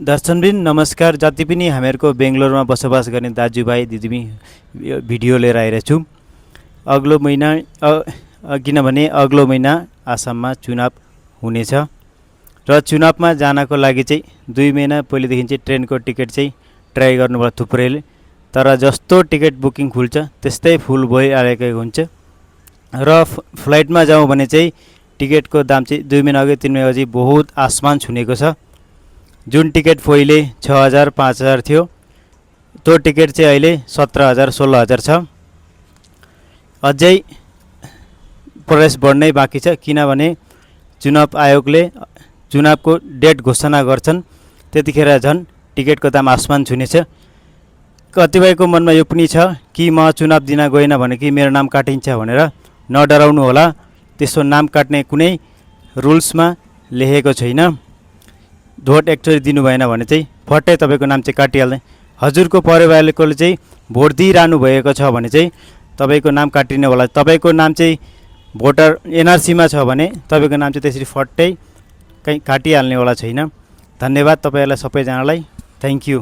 दर्शनबिन नमस्कार। जति पनि हामीहरूको बेङ्गलोरमा बसोबास गर्ने दाजुभाइ दिदीबहिनी भिडियो लिएर आइरहेको छु। अग्लो महिना किनभने अग्लो महिना आसाममा चुनाव हुनेछ र चुनावमा जानको लागि चाहिँ 2 महिना पहिलेदेखि चाहिँ ट्रेनको टिकट चाहिँ ट्राई गर्नुभयो थुप्रैले, तर जस्तो टिकट बुकिङ खुल्छ त्यस्तै फुल भइहालेको हुन्छ र फ्लाइटमा जाउँ भने चाहिँ टिकटको दाम चाहिँ 2 महिना अघि 3 महिना अघि बहुत आसमान छुनेको छ। जुन टिकट पहिले 6000 5000 थियो त्यो टिकट चाहिँ अहिले 17000 16000 छ। अझै प्राइस बढ्नै बाँकी छ, किनभने चुनाव आयोगले चुनावको डेट घोषणा गर्छन् त्यतिखेर झन् टिकटको दाम आसमान छुनेछ। कतिपयको मनमा यो पनि छ कि म चुनाव दिन गएन भने कि मेरो नाम काटिन्छ भनेर। नडराउनु होला, त्यसो नाम काट्ने कुनै रुल्समा लेखेको छैन। भोट एकचोटि दिनु भएन भने चाहिँ फट्टै तपाईँको नाम चाहिँ काटिहाल्ने। हजुरको परिवारकोले चाहिँ भोट दिइरहनु भएको छ भने चाहिँ तपाईँको नाम काटिने होला। तपाईँको नाम चाहिँ भोटर एनआरसीमा छ भने तपाईँको नाम चाहिँ त्यसरी फट्टै कहीँ काटिहाल्ने होला छैन। धन्यवाद तपाईँहरूलाई सबैजनालाई, थ्याङ्क यू।